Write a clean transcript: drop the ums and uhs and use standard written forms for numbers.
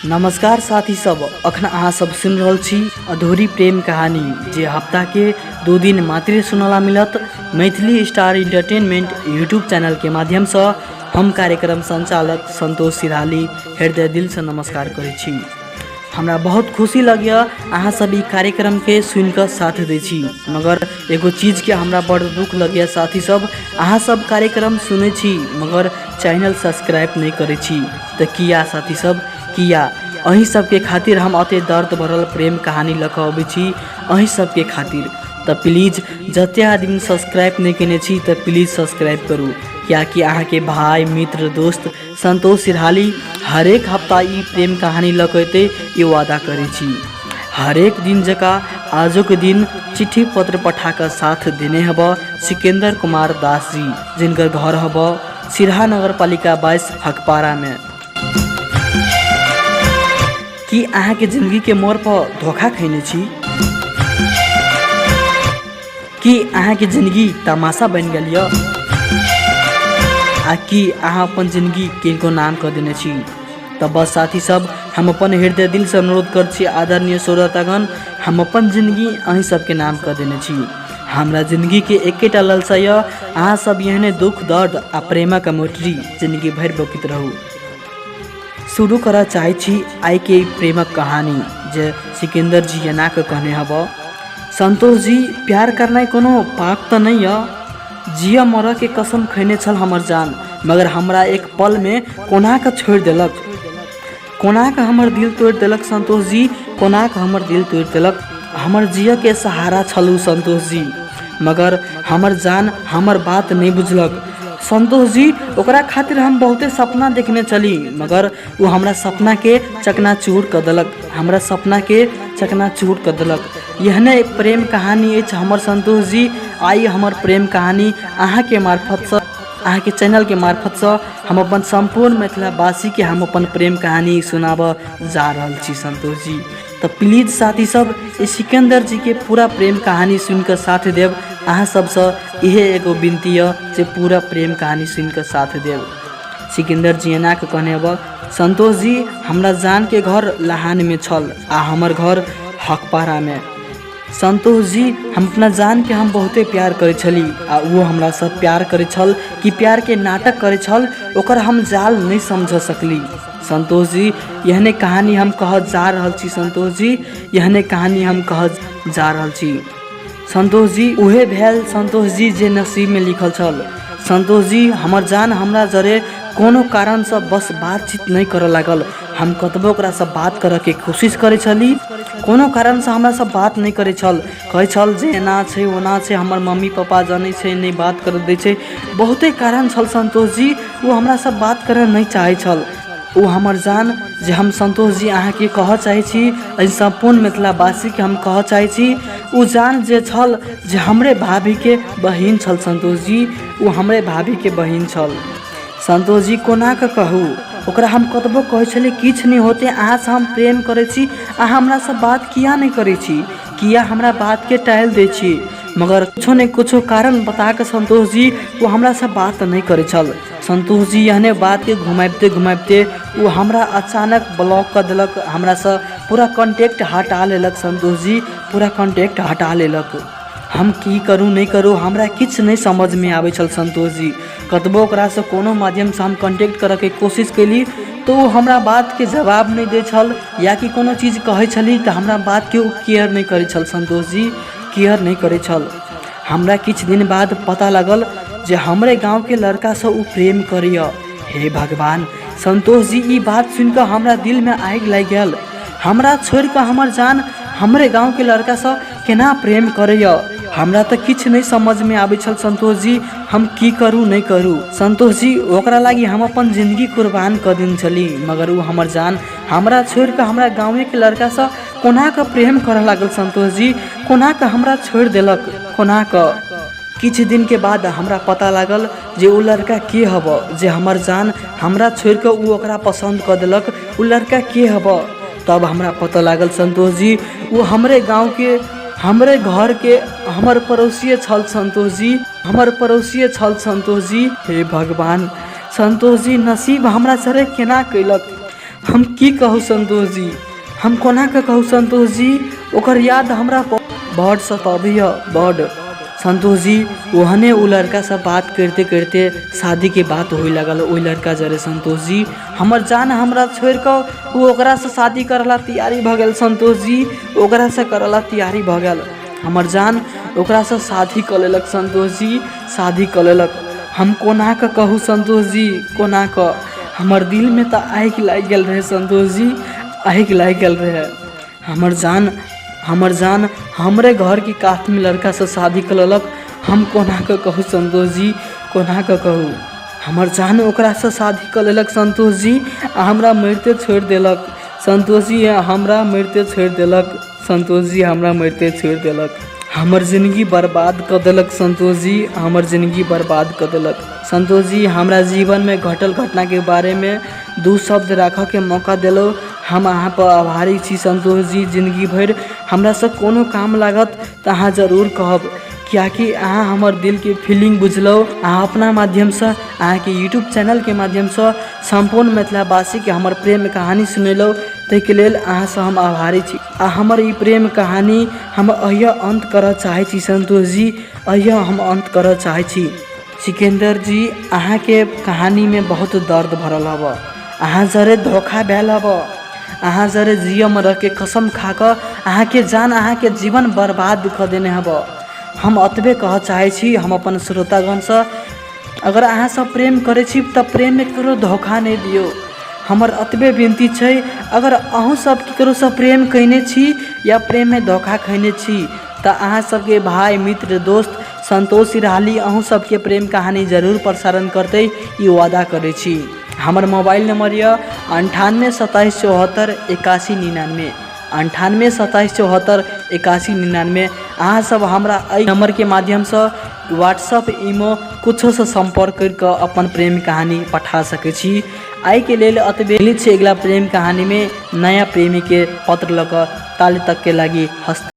नमस्कार साथी सब, अखन अहाँ सब सुन रहल छी अधूरी प्रेम कहानी जे हफ्ता के 2 दिन मात्र सुनला मिलत Maithili star entertainment YouTube channel के माध्यम से। हम कार्यक्रम संचालक संतोष सिराली हृदय दिल से नमस्कार करै छी। हमरा बहुत खुशी लगिया अहाँ सब ई कार्यक्रम के सुन कर साथ दै छी, मगर एगो चीज के हमरा बड़ दुख लगिया साथी सब, अहाँ सब कार्यक्रम सुनै छी मगर चैनल सब्सक्राइब नहीं करै छी। तो किया साथी सब, किया? अहीं सबके खातिर हम अते दर्द भरल प्रेम कहानी लके अबै छी, अहीं सबके खातिर। तो प्लीज जते आदमी सब्सक्राइब नहीं केने छी तो प्लीज सब्सक्राइब करू, क्या कि अहाँ के भाई मित्र दोस्त संतोष सिरहाली हर एक हफ्ता ई प्रेम कहानी लके अते ये वादा करे छी। हर एक दिन जका आजो के दिन चिट्ठी पत्र पठाकर साथ देने हब सिकंदर कुमार दास जी, जिनकर घर हब सिरहा नगर पालिका 22 हकपारा में। कि अहाँ के जिंदगी के मोड़ पर धोखा खैने छी? कि अहाँ के जिंदगी तमाशा बन गई है? आ कि अहाँ अपन जिंदगी किनको नाम कर देने छी? तो बस साथी सब, हम अपन हृदय दिल से अनुरोध कर छी आदरणीय श्रोतागण, हम अपन जिंदगी अहीं सबके नाम कर देने छी। हमरा जिंदगी के एकेटा लालसा है, अहाँ सब यहने दुख दर्द आ प्रेमक मोटरी जिंदगी भर बकित रहू। शुरू करा चाहे छी आई के प्रेमक कहानी जे सिकंदर जी एना के कहने हब। संतोष जी, प्यार करना कोनो पाप तो नहीं है। जिया मर के कसम खैने छल हमर जान, मगर हमरा एक पल में कोना के छोड़ देलक, कोना के हमर दिल तोड़ देलक। संतोष जी, कोना के हमर दिल तोड़ देलक। हमर जिया के सहारा छलू संतोष जी, मगर हमर जान हमर बात नहीं बुझलक। संतोष जी, ओकरा खातिर हम बहुते सपना देखने चली, मगर वो हमरा सपना के चकनाचूर कर देलक, हमरा सपना के चकनाचूर कर देलक। यहने एक प्रेम कहानी है हमर संतोष जी। आई हमर प्रेम कहानी अहाँ के मार्फत से, अहाँ के चैनल के मार्फत से हम अपन संपूर्ण मिथिलावासी के हम अपन प्रेम कहानी सुनाब जा रहल छी संतोष जी। तो प्लीज साथी सब, सिकंदर जी के पूरा प्रेम कहानी सुनकर साथ देव। अहाँ सबसे इहे एगो विनती है जे पूरा प्रेम कहानी सुनकर साथ देव। सिकंदर जी एना के कहने अब, संतोष जी, हमरा जान के घर लहान में छल आ हमर घर हकपारा में। संतोष जी, हम अपना जान के हम बहुते प्यार करे छली आ वो हमरा सब प्यार करे छल कि प्यार के नाटक करे छल, ओकर हम जाल नहीं समझ सकली। संतोष जी, यहने कहानी हम कह जा रहल छी। संतोष जी, यहने कहानी हम कह जा रहल छी। संतोष जी, उहे भेल संतोष जी जे नसीब में लिखल छल। संतोष जी, हमर जान हमरा जरे कोनो कारण से बस बातचीत नहीं करे लागल। हम कतबो ओकरा से बात करे के कोशिश करे छली, कोनो कारण से हमरा से बात नहीं करे छल। कहे छल जे एना छै ओना छै, हमर मम्मी पापा जाने छै नहीं बात कर दे छै, बहुते कारण छल संतोष जी। वो हमरा से बात करे नहीं चाहे छल। वो हमर जान जे हम संतोष जी अहाँ के कह चाहे छी, संपूर्ण मिथिलावासी के हम कह चाहे छी, वो जान जे छल जे हमरे भाभी के बहिन छल संतोष जी, वो हमरे भाभी के बहिन छल। संतोष जी, कोना के कहू, ओकरा हम कतबो कहे छली किछ नहीं होते, अहाँ से हम प्रेम करे छी, अहाँ हमरा से बात किया नहीं करे छी, किया हमरा बात के टाल दे छी? मगर कुछो नहीं कुछो कारण बता के संतोष जी वो हमरा से बात नहीं करे छल। संतोष जी, यहने बात के घुमाबते घुमाबते वो हमरा अचानक ब्लॉक कर दिलक, हमरा से पूरा कांटेक्ट हटा लेलक। संतोष जी, पूरा कांटेक्ट हटा लेलक। हम की करूँ नहीं करूँ हमरा किछ नहीं समझ में आवे छल संतोष जी। कतबो ओकरा से कोनो माध्यम से हम कांटेक्ट करे के कोशिश कैली तो वो हमरा बात के जवाब नहीं दे छल, या कि कोनो चीज कहे छली तो हमरा बात के केयर नहीं करे छल संतोष जी, केयर नहीं करे छल। हमरा किछ दिन बाद पता लगल जे हमरे गांव के लड़का से वो प्रेम करिय। हे भगवान! संतोष जी, ई बात सुनकर हमरा दिल में आग लग गल। हमरा छोड़ कर हमर जान हमरे गांव के लड़का से केना प्रेम करिय? हमरा तो किछ नहीं समझ में आवे छल संतोष जी, हम की करूँ नहीं करूँ। संतोष जी, ओकरा लागी हम अपन जिंदगी कुर्बान कर दिन छली, मगर वो हमर जान हमरा छोड़ कर हमरा गाँव के लड़का से कोना के प्रेम करे लागल। संतोष जी, कोना के हमरा छोड़ देलक, कोना के। किछ दिन के बाद हमरा पता लागल जे वो लड़का के हब जे हमर जान हमरा छोड़ कर वो ओकरा पसंद कर देलक, वो लड़का के हब। तब हमरा पता लागल संतोष जी, वो हमरे गाँव के, हमरे घर के, हमर पड़ोसिए छल संतोष जी, हमर पड़ोसिए छल संतोष जी। हे भगवान! संतोष जी, नसीब हमरा सरे केना कैलक। हम की कहू संतोष जी, हम कोना के कहू संतोष जी, ओकर याद हमरा बड़ सताबैया बड़। संतोष जी ओहने उ लड़का से बात करते करते शादी के बात होई लगल। ओई लड़का जरे संतोष जी हमर जान हमरा छोड़ कर वो ओकरा से शादी करला तैयारी भ गेल। संतोष जी ओकरा से करला तैयारी भ गेल। हमर जान ओकरा से शादी कर लेलक। संतोष जी शादी कर लेलक। हम कोना के कहू संतोष जी, कोना क हमर दिल में तो आगि लाग गेल रहे संतोष जी, आगि लाग गेल रहे। हमर जान हमरे घर की कास्ट में लड़का से शादी कर लेलक। हम कोना के कहू संतोष जी, कोना के कहू। हमर जान ओकरा से शादी कर लेलक संतोष जी, हमरा मरते छोड़ देलक। संतोष जी हमरा मरते छोड़ देलक। संतोष जी हमरा मरते छोड़ देलक। हमर जिंदगी बर्बाद कर देलक संतोष जी, हमर जिंदगी बर्बाद कर देलक। संतोष जी हमरा जीवन में घटल घटना के बारे में दू शब्द राखऽ के मौका दिलो। हम अहाँ पर आभारी छी संतोष जी। जिंदगी भर हमरा से कोनो काम लागत त अहाँ जरूर कहब, कियाकि अहाँ हमर दिल के फीलिंग बुझलो। अहाँ अपना माध्यम से, अहाँ के यूट्यूब चैनल के माध्यम से संपूर्ण मिथिलावासी के हमर प्रेम कहानी सुनेलो, ताहिके लेल अहाँ से हम आभारी छी। आ हमर ई प्रेम कहानी हम अहिया अंत करऽ चाहै छी संतोष जी, अहिया हम अंत करऽ चाहै छी। सिकंदर जी अहाँ के कहानी में बहुत दर्द भरल हब, अहाँ जरे धोखा भेल हब, अहाँ जरे जियम रह के कसम खा कर अहाँ के जान, अहाँ के जीवन बर्बाद कर देने हब। हम अतबे कह चाहै छी हम अपन श्रोतागण से, अगर अहाँ सब प्रेम करे छी त प्रेम में ककरो धोखा नहीं दियो। हमर अतबे विनती छै, अगर अहूँ सब ककरो से प्रेम कइने छी या प्रेम में धोखा खैने छी त अहाँ सबके भाई मित्र दोस्त संतोष सिराली अहूँ सबके प्रेम कहानी जरूर प्रसारण करते, ई वादा करे छी। हमर मोबाइल नंबर यऽ 98 27 74 81 99, 98 27 74 81 99। अहाँ सब हमरा एहि नंबर के माध्यम से व्हाट्सअप इमो कुछो से संपर्क करके अपन प्रेम कहानी पठा सकै छी। आई के लेल अतबे। अगला प्रेम कहानी में नया प्रेमी के पत्र लग ताले तक के लगी हस्त